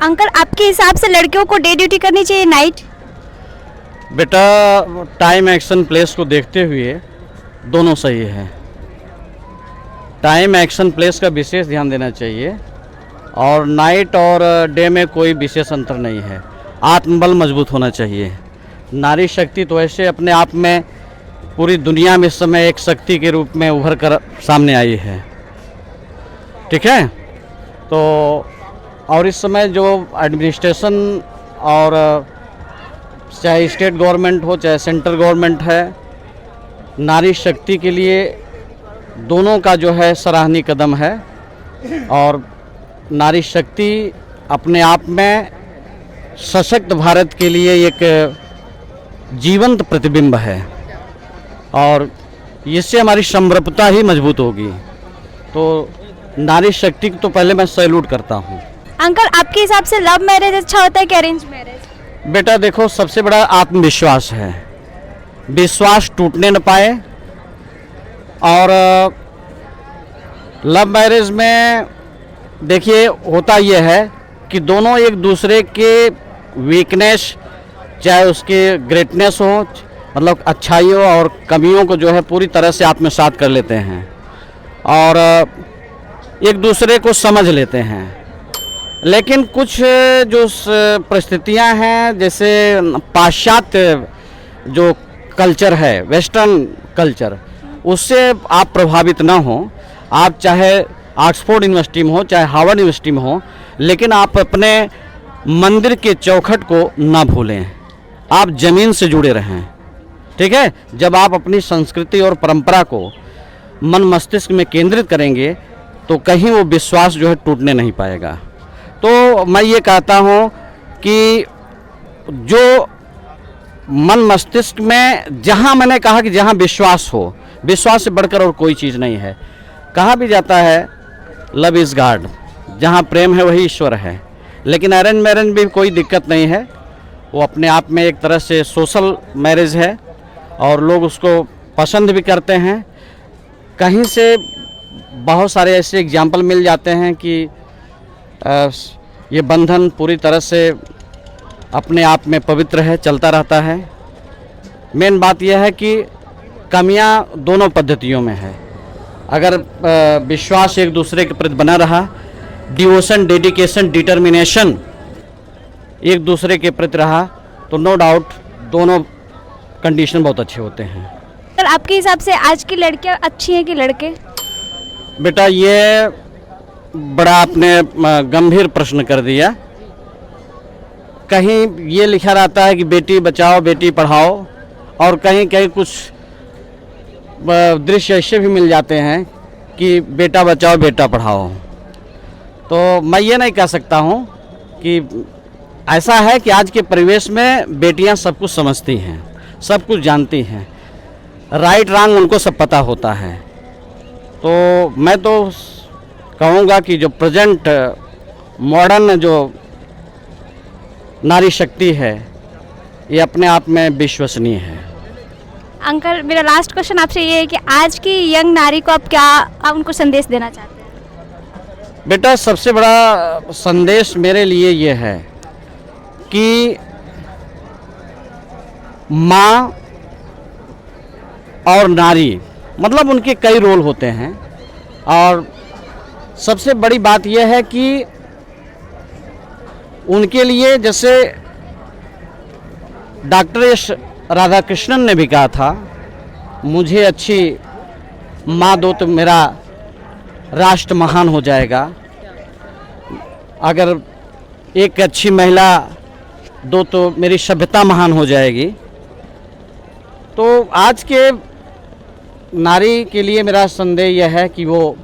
Uncle, आपके हिसाब से लड़कियों को डे ड्यूटी करनी चाहिए नाइट? बेटा, टाइम एक्शन प्लेस को देखते हुए दोनों सही है। टाइम एक्शन प्लेस का विशेष ध्यान देना चाहिए और नाइट और डे में कोई विशेष अंतर नहीं है। आत्मबल मजबूत होना चाहिए। नारी शक्ति तो ऐसे अपने आप में पूरी दुनिया में इस समय एक शक्ति के रूप में उभर कर सामने आई है। ठीक है, तो और इस समय जो एडमिनिस्ट्रेशन और चाहे स्टेट गवर्नमेंट हो चाहे सेंट्रल गवर्नमेंट है, नारी शक्ति के लिए दोनों का जो है सराहनीय कदम है। और नारी शक्ति अपने आप में सशक्त भारत के लिए एक जीवंत प्रतिबिंब है और इससे हमारी समरसता ही मजबूत होगी। तो नारी शक्ति को तो पहले मैं सैल्यूट करता हूँ। अंकल, आपके हिसाब से लव मैरिज अच्छा होता है कि अरेंज मैरिज? बेटा देखो, सबसे बड़ा आत्मविश्वास है। विश्वास टूटने न पाए। और लव मैरिज में देखिए होता यह है कि दोनों एक दूसरे के वीकनेस, चाहे उसके ग्रेटनेस हो, मतलब अच्छाइयों और कमियों को जो है पूरी तरह से आत्मसात कर लेते हैं और एक दूसरे को समझ लेते हैं। लेकिन कुछ जो परिस्थितियां हैं, जैसे पाश्चात्य जो कल्चर है, वेस्टर्न कल्चर, उससे आप प्रभावित ना हो। आप चाहे ऑक्सफोर्ड यूनिवर्सिटी में हो चाहे हार्वर्ड यूनिवर्सिटी में हो, लेकिन आप अपने मंदिर के चौखट को ना भूलें। आप ज़मीन से जुड़े रहें। ठीक है, जब आप अपनी संस्कृति और परंपरा को मन मस्तिष्क में केंद्रित करेंगे तो कहीं वो विश्वास जो है टूटने नहीं पाएगा। तो मैं ये कहता हूँ कि जो मन मस्तिष्क में, जहाँ मैंने कहा कि जहाँ विश्वास हो, विश्वास से बढ़कर और कोई चीज़ नहीं है। कहा भी जाता है लव इज़ गॉड, जहाँ प्रेम है वही ईश्वर है। लेकिन अरेंज मैरिज भी कोई दिक्कत नहीं है, वो अपने आप में एक तरह से सोशल मैरिज है और लोग उसको पसंद भी करते हैं। कहीं से बहुत सारे ऐसे एग्जाम्पल मिल जाते हैं कि ये बंधन पूरी तरह से अपने आप में पवित्र है, चलता रहता है। मेन बात यह है कि कमियां दोनों पद्धतियों में है। अगर विश्वास एक दूसरे के प्रति बना रहा, डिवोशन, डेडिकेशन, डिटर्मिनेशन एक दूसरे के प्रति रहा, तो नो डाउट दोनों कंडीशन बहुत अच्छे होते हैं। सर, आपके हिसाब से आज की लड़कियां अच्छी हैं कि लड़के? बेटा, ये बड़ा आपने गंभीर प्रश्न कर दिया। कहीं ये लिखा रहता है कि बेटी बचाओ बेटी पढ़ाओ, और कहीं कहीं कुछ दृश्य ऐसे भी मिल जाते हैं कि बेटा बचाओ बेटा पढ़ाओ। तो मैं ये नहीं कह सकता हूँ कि ऐसा है कि आज के परिवेश में बेटियाँ सब कुछ समझती हैं, सब कुछ जानती हैं, राइट रॉन्ग उनको सब पता होता है। तो मैं तो कहूँगा कि जो प्रेजेंट मॉडर्न जो नारी शक्ति है, ये अपने आप में विश्वसनीय है। अंकल, मेरा लास्ट क्वेश्चन आपसे ये है कि आज की यंग नारी को आप उनको संदेश देना चाहते हैं? बेटा, सबसे बड़ा संदेश मेरे लिए ये है कि माँ और नारी, मतलब उनके कई रोल होते हैं, और सबसे बड़ी बात यह है कि उनके लिए, जैसे डॉक्टर एस राधाकृष्णन ने भी कहा था, मुझे अच्छी माँ दो तो मेरा राष्ट्र महान हो जाएगा। अगर एक अच्छी महिला दो तो मेरी सभ्यता महान हो जाएगी। तो आज के नारी के लिए मेरा संदेश यह है कि वो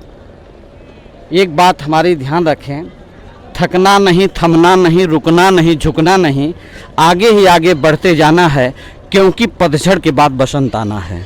एक बात हमारी ध्यान रखें, थकना नहीं, थमना नहीं, रुकना नहीं, झुकना नहीं, आगे ही आगे बढ़ते जाना है, क्योंकि पतझड़ के बाद बसंत आना है।